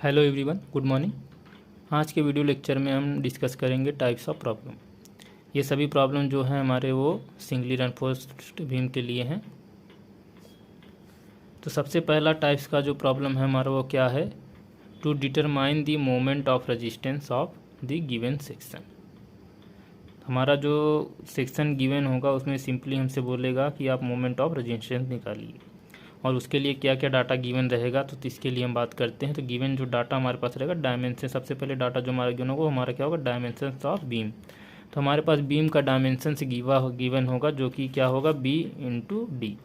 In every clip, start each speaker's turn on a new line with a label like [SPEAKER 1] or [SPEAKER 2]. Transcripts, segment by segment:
[SPEAKER 1] Hello everyone, good morning. आज के video lecture में हम डिस्कस करेंगे टाइप्स ऑफ प्रॉब्लम। ये सभी प्रॉब्लम जो हैं हमारे वो सिंगली रेनफोर्स्ड बीम के लिए हैं। तो सबसे पहला टाइप्स का जो प्रॉब्लम है हमारा वो क्या है, to determine the moment of resistance of the given section. हमारा जो सेक्शन गिवन होगा उसमें सिंपली हमसे बोलेगा कि आप मोमेंट ऑफ रेजिस्टेंस निकालिए और उसके लिए क्या क्या डाटा गिवन रहेगा। तो इसके लिए हम बात करते हैं। तो गिवन जो डाटा हमारे पास रहेगा डायमेंशन, सबसे पहले डाटा जो हमारा गिवन होगा हमारा क्या होगा, डायमेंशन ऑफ बीम। तो हमारे पास बीम का डायमेंशन से गिवन होगा जो कि क्या होगा, बी इंटू डी।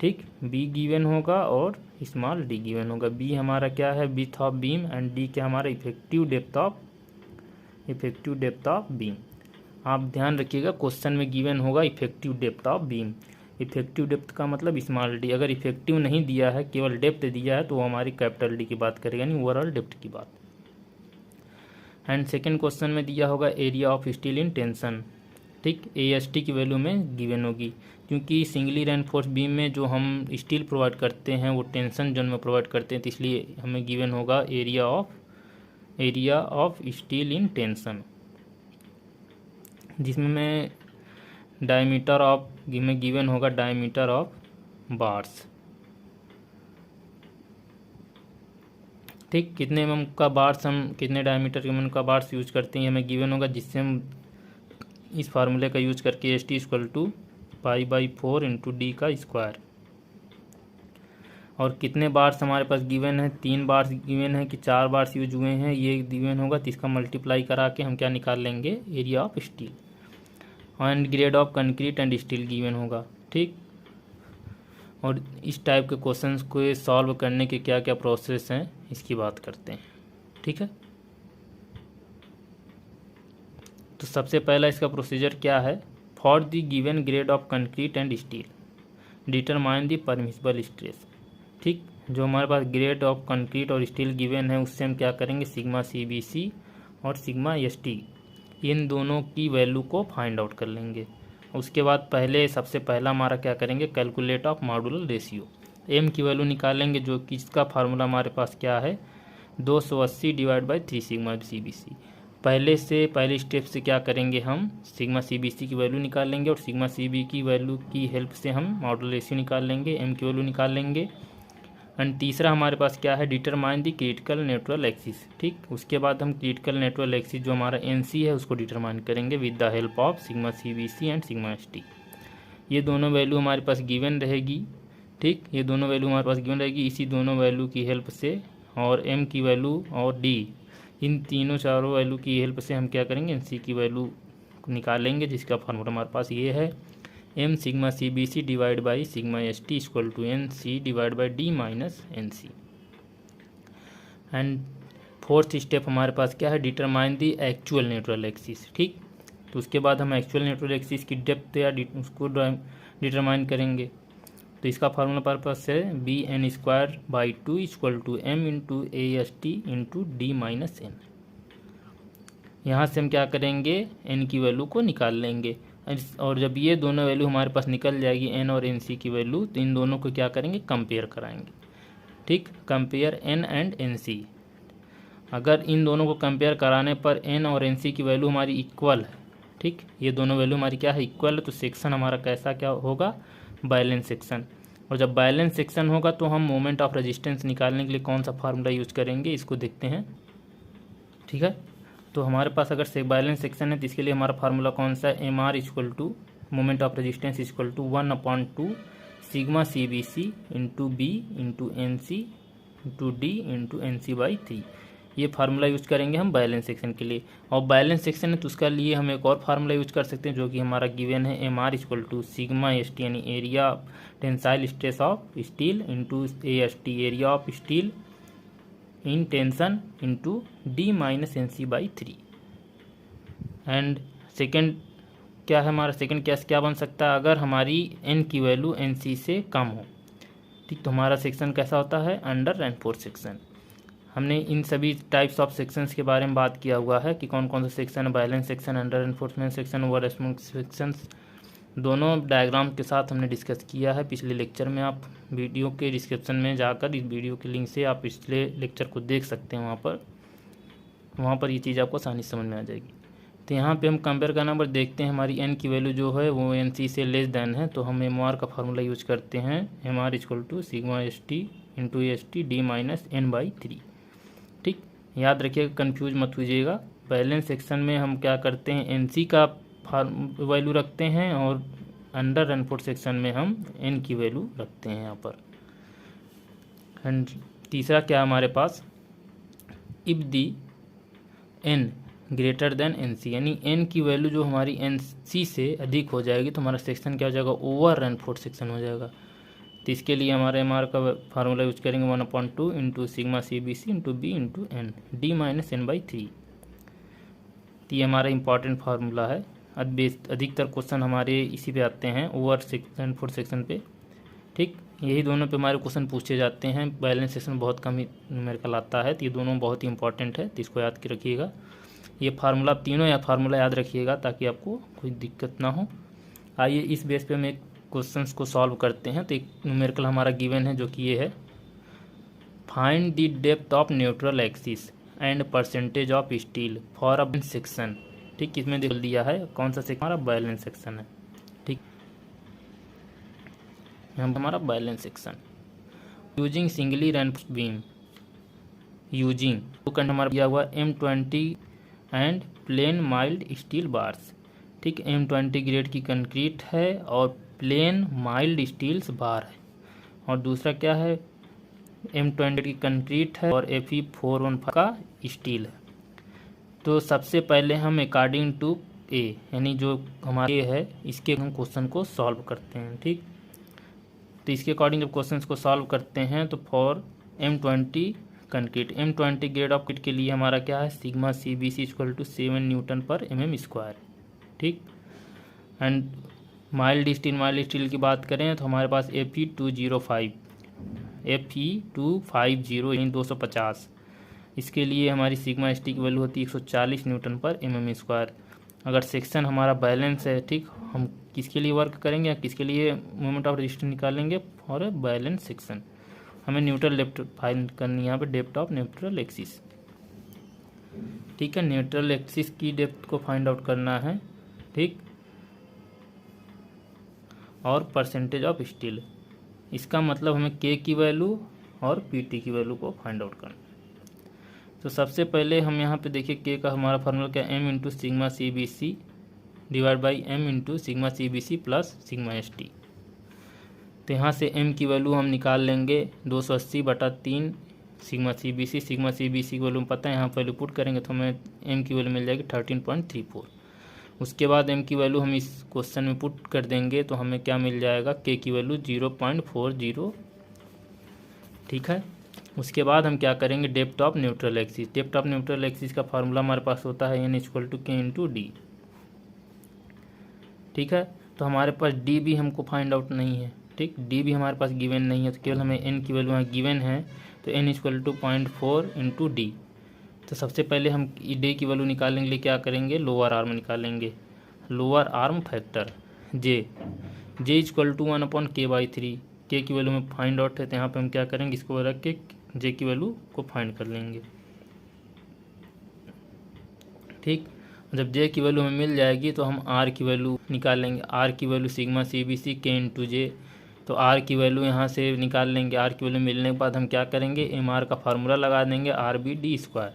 [SPEAKER 1] ठीक, बी गिवन होगा और स्मॉल डी गिवन होगा। बी हमारा क्या है, width of beam, and D क्या हमारा इफेक्टिव डेप्थ ऑफ बीम। आप ध्यान रखिएगा, क्वेश्चन में गिवन होगा effective depth of beam. Effective depth का मतलब स्मॉल डी। अगर इफेक्टिव नहीं दिया है, केवल डेप्थ दिया है, तो वो हमारी कैपिटल डी की बात करेगा, यानी ओवरऑल डेप्थ की बात। एंड सेकंड क्वेश्चन में दिया होगा area of steel in tension. ठीक, AST की वैल्यू में गिवन होगी, क्योंकि सिंगली रेनफोर्स बीम में जो हम स्टील प्रोवाइड करते हैं वो टेंशन जोन में प्रोवाइड करते हैं, तो इसलिए हमें गिवन होगा area of steel in tension, जिसमें मैं डायमीटर ऑफ में गिवन होगा डायमीटर ऑफ बार्स। ठीक, कितने mm का बार्स, हम कितने डायमीटर mm का बार्स यूज करते हैं हमें गिवन होगा, जिससे हम इस फार्मूले का यूज करके ST equal to π/4 into D का स्क्वायर। और कितने बार्स हमारे पास गिवन है, 3 बार्स गिवन है कि 4 बार्स यूज हुए हैं, ये गिवन होगा। तो इसका मल्टीप्लाई करा के हम क्या निकाल लेंगे, area of steel. And grade of concrete and steel given होगा। ठीक, और इस टाइप के क्वेश्चंस को सॉल्व करने के क्या क्या प्रोसेस हैं इसकी बात करते हैं। ठीक है, तो सबसे पहला इसका प्रोसीजर क्या है, for the given grade of concrete and steel determine the permissible stress. ठीक, जो हमारे पास ग्रेड ऑफ कंक्रीट और स्टील गिवन है उससे हम क्या करेंगे, सिग्मा CBC और सिग्मा ST, इन दोनों की वैल्यू को फाइंड आउट कर लेंगे। उसके बाद सबसे पहला हमारा क्या करेंगे, calculate of modular ratio. M की वैल्यू निकालेंगे, जो कि इसका फार्मूला हमारे पास क्या है, 280 डिवाइड बाई 3 सिग्मा CBC। पहले स्टेप से क्या करेंगे, हम सिग्मा CBC की वैल्यू निकाल लेंगे और सिग्मा CB की वैल्यू की हेल्प से हम मॉडुलर रेशियो निकाल लेंगे, M की वैल्यू निकाल लेंगे। एंड तीसरा हमारे पास क्या है, determine the critical neutral axis. ठीक, उसके बाद हम क्रिटिकल न्यूट्रल एक्सिस जो हमारा NC है उसको डिटरमाइन करेंगे with the help of sigma CBC and sigma ST। ये दोनों वैल्यू हमारे पास गिवन रहेगी। ठीक, ये दोनों वैल्यू हमारे पास गिवन रहेगी। इसी दोनों वैल्यू की हेल्प से और M की वैल्यू और D, इन चारों वैल्यू की हेल्प से हम क्या करेंगे, NC की वैल्यू निकालेंगे, जिसका फार्मूला हमारे पास ये है, M sigma CBC divide by sigma ST equal to NC divide by D minus NC। And fourth step हमारे पास क्या है, determine the actual neutral axis. ठीक, तो उसके बाद हम एक्चुअल न्यूट्रल एक्सिस की डेप्थ या उसको डिटरमाइन करेंगे। तो इसका फार्मूला हमारे पास है BN²/2 equal to M into AST into D minus N। यहाँ से हम क्या करेंगे, N की वैल्यू को निकाल लेंगे, और जब ये दोनों वैल्यू हमारे पास निकल जाएगी N और NC की वैल्यू, तो इन दोनों को क्या करेंगे, कंपेयर कराएंगे। ठीक, कंपेयर N एंड NC। अगर इन दोनों को कंपेयर कराने पर N और NC की वैल्यू हमारी इक्वल है, ठीक, ये दोनों वैल्यू हमारी क्या है, इक्वल है, तो सेक्शन हमारा कैसा क्या होगा, बैलेंस सेक्शन। और जब बैलेंस सेक्शन होगा तो हम मोमेंट ऑफ रेजिस्टेंस निकालने के लिए कौन सा फार्मूला यूज करेंगे, इसको देखते हैं। ठीक है, तो हमारे पास अगर से बैलेंस सेक्शन है तो इसके लिए हमारा फार्मूला कौन सा है, MR equal to moment of resistance equal to 1/2 sigma CBC into B into NC into D into NC/3। ये फार्मूला यूज करेंगे हम बैलेंस सेक्शन के लिए। और बैलेंस सेक्शन है तो उसका लिए हम एक और फार्मूला यूज कर सकते हैं, जो कि हमारा गिवन है, MR equal to sigma ST यानी area tensile stress of steel into AST area of steel in tension into D minus NC/3। And second क्या है, हमारा सेकेंड केस क्या बन सकता है, अगर हमारी N की वैल्यू NC से कम हो। ठीक, तो हमारा सेक्शन कैसा होता है, अंडर रेनफोर्स सेक्शन। हमने इन सभी टाइप्स ऑफ सेक्शंस के बारे में बात किया हुआ है कि कौन कौन सा सेक्शन है, balance section, under reinforcement section, over smooth sections, दोनों डायग्राम के साथ हमने डिस्कस किया है पिछले लेक्चर में। आप वीडियो के डिस्क्रिप्शन में जाकर इस वीडियो के लिंक से आप पिछले लेक्चर को देख सकते हैं। वहाँ पर ये चीज़ आपको आसानी से समझ में आ जाएगी। तो यहाँ पे हम कंपेयर करना पर देखते हैं हमारी n की वैल्यू जो है वो NC से लेस देन है, तो हम MR का फार्मूला यूज करते हैं। MR equal to sigma ST into ST D minus n/3। ठीक, याद रखिएगा, कन्फ्यूज मत कीजिएगा। बैलेंस सेक्शन में हम क्या करते हैं, NC का वैल्यू रखते हैं और अंडर रनफोर्ड सेक्शन में हम n की वैल्यू रखते हैं यहाँ पर। एंड तीसरा क्या हमारे पास, if the n greater than NC, यानी n की वैल्यू जो हमारी NC से अधिक हो जाएगी तो हमारा सेक्शन क्या हो जाएगा, ओवर रनफोर्ड सेक्शन हो जाएगा। तो इसके लिए हमारे MR का फार्मूला यूज करेंगे 1/2 into sigma CBC into B into n D minus n/3। तो ये हमारा इंपॉर्टेंट फार्मूला है। अधिकतर क्वेश्चन हमारे इसी पे आते हैं, ओवर रनफोर्ड सेक्शन पे। ठीक, यही दोनों पे हमारे क्वेश्चन पूछे जाते हैं। बैलेंस सेक्शन बहुत कम ही न्यूमेरिकल आता है, तो ये दोनों बहुत ही इंपॉर्टेंट है, तो इसको याद के रखिएगा। ये फार्मूला तीनों या फार्मूला याद रखिएगा ताकि आपको कोई दिक्कत ना हो। आइए इस बेस पे हम एक क्वेश्चंस को सॉल्व करते हैं। तो एक न्यूमेरिकल हमारा गिवन है जो कि ये है, find the depth of neutral axis and percentage of steel for a section. ठीक, इसमें देख दिया है कौन सा सेक्शन, हमारा बैलेंस सेक्शन है। ठीक, हमारा balance section using singly reinforced beam using हमारा दिया हुआ M20 and plain mild steel bars. ठीक, M20 ग्रेड की कंक्रीट है और प्लेन माइल्ड स्टील्स बार है। और दूसरा क्या है, M20 की कंक्रीट है और Fe415 का स्टील है। तो सबसे पहले हम अकॉर्डिंग टू A, यानी जो हमारा A है, इसके हम क्वेश्चन को सॉल्व करते हैं। ठीक, तो इसके अकॉर्डिंग जब क्वेश्चन को सॉल्व करते हैं तो for M20 concrete, M20 grade of किट के लिए हमारा क्या है, sigma CBC equal to 7 newton per mm²। ठीक, एंड माइल्ड स्टील की बात करें तो हमारे पास Fe250 यानी 250। इसके लिए हमारी सिग्मा ST की वैल्यू होती है 140 न्यूटन पर mm²। अगर सेक्शन हमारा बैलेंस है, ठीक, हम किसके लिए वर्क करेंगे या किसके लिए मोमेंट ऑफ रेजिस्टेंस निकालेंगे, फॉर ए बैलेंस सेक्शन। हमें न्यूट्रल डेप्थ फाइंड करनी है यहाँ पे, डेप्थ ऑफ न्यूट्रल एक्सिस। ठीक है, न्यूट्रल एक्सिस की डेप्थ को फाइंड आउट करना है। ठीक, और परसेंटेज ऑफ स्टील, इसका मतलब हमें K की वैल्यू और PT की वैल्यू को फाइंड आउट करना है। तो सबसे पहले हम यहाँ पे देखिए K का हमारा फार्मूला क्या, M into sigma CBC divide by M into sigma CBC plus sigma ST। तो यहाँ से M की वैल्यू हम निकाल लेंगे 280/3 सिग्मा CBC की वैल्यू पता है, यहाँ वैल्यू पुट करेंगे तो हमें M की वैल्यू मिल जाएगी 13.34। उसके बाद M की वैल्यू हम इस क्वेश्चन में पुट कर देंगे तो हमें क्या मिल जाएगा, K की वैल्यू 0.40। ठीक है, उसके बाद हम क्या करेंगे, depth of neutral axis. Depth of neutral axis का फार्मूला हमारे पास होता है N equal to K into D। ठीक है, तो हमारे पास D भी हमको फाइंड आउट नहीं है। ठीक, D भी हमारे पास गिवन नहीं है, तो केवल हमें N की वैल्यू यहाँ गिवन है, तो N equal to 0.4 into D। तो सबसे पहले हम D की वैल्यू निकालने के लिए क्या करेंगे, लोअर आर्म निकालेंगे, lower arm factor J equal to 1/K/3। K की वैल्यू में फाइंड आउट है, तो यहाँ पे हम क्या करेंगे, इसको रख के J की वैल्यू को फाइंड कर लेंगे। ठीक, जब J की वैल्यू हमें मिल जाएगी तो हम R की वैल्यू निकालेंगे। R की value sigma CBC K into J, तो R की वैल्यू यहाँ से निकाल लेंगे। R की वैल्यू मिलने के बाद हम क्या करेंगे, MR का फार्मूला लगा देंगे RBD²।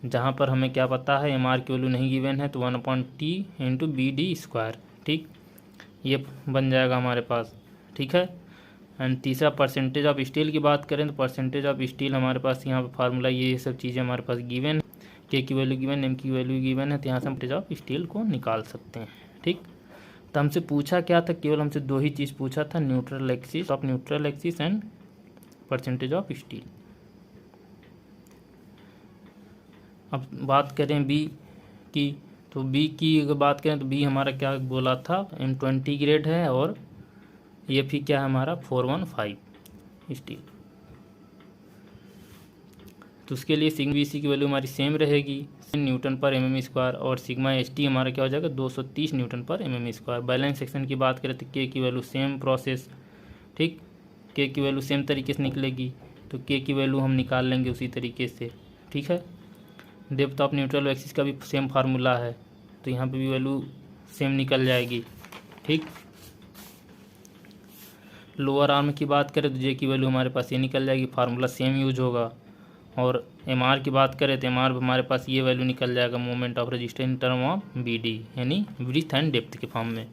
[SPEAKER 1] जहाँ पर हमें क्या पता है, MR की वैल्यू नहीं गिवन है, तो 1/T इंटू BD²। ठीक, ये बन जाएगा हमारे पास। ठीक है, एंड तीसरा परसेंटेज ऑफ स्टील की बात करें तो परसेंटेज ऑफ स्टील हमारे पास यहाँ पर फार्मूला, ये सब चीज़ें हमारे पास गिवन है। K की वैल्यू गिवन, M की वैल्यू गिवन है, तो यहाँ से हम परसेंटेज ऑफ स्टील को निकाल सकते हैं। ठीक, तो हमसे पूछा क्या था, केवल हमसे दो ही चीज़ पूछा था, neutral axis and percentage of steel. अब बात करें B की, तो B की अगर बात करें तो B हमारा क्या बोला था, M20 ग्रेड है और ये भी क्या है हमारा 415 स्टील। तो उसके लिए सिग्मा BC की वैल्यू हमारी सेम रहेगी, न्यूटन पर mm², और सिग्मा ST हमारा क्या हो जाएगा 230 Newton per mm²। Balance section की बात करें तो के की वैल्यू सेम प्रोसेस, ठीक, के की वैल्यू सेम तरीके से निकलेगी, तो के की वैल्यू हम निकाल लेंगे उसी तरीके से, ठीक है। डेप्थ ऑफ न्यूट्रल एक्सिस का भी सेम फार्मूला है, तो यहाँ पे भी वैल्यू सेम निकल जाएगी, ठीक। लोअर आर्म की बात करें तो जे की वैल्यू हमारे पास ये निकल जाएगी, फार्मूला सेम यूज होगा। और एमआर की बात करें तो एमआर हमारे पास ये वैल्यू निकल जाएगा, moment of resistance in term of BD, यानी ब्रीथ एंड डेप्थ के फॉर्म में।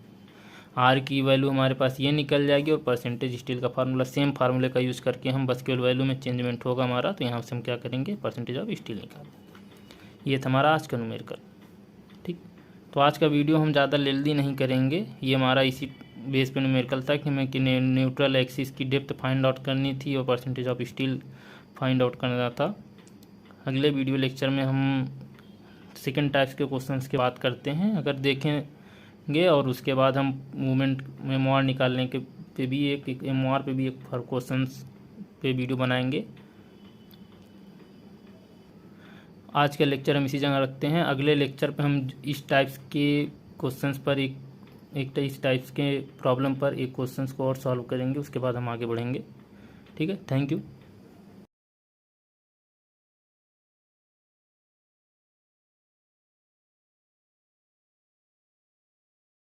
[SPEAKER 1] आर की वैल्यू हमारे पास ये निकल जाएगी, और परसेंटेज स्टील का फार्मूला सेम फार्मूले का यूज़ करके हम बस केवल वैल्यू में चेंजमेंट होगा हमारा, तो यहाँ से हम क्या करेंगे परसेंटेज ऑफ स्टील निकालेंगे। ये था हमारा आज का न्यूमेरिकल, ठीक। तो आज का वीडियो हम ज़्यादा लेंदी नहीं करेंगे, ये हमारा इसी बेस पे न्यूमेरिकल था कि हमें कि न्यूट्रल एक्सिस की डेप्थ फाइंड आउट करनी थी और percentage of steel find out करना था। अगले वीडियो लेक्चर में हम सेकंड टाइप्स के क्वेश्चंस की बात करते हैं, अगर देखेंगे, और उसके बाद हम मूवमेंट MOR निकालने के पे भी एक MOR पे भी एक क्वेश्चंस पे वीडियो बनाएंगे। आज का लेक्चर हम इसी जगह रखते हैं। अगले लेक्चर पे हम इस टाइप्स के क्वेश्चंस पर इस टाइप्स के प्रॉब्लम पर एक क्वेश्चंस को और सॉल्व करेंगे, उसके बाद हम आगे बढ़ेंगे, ठीक है। Thank you.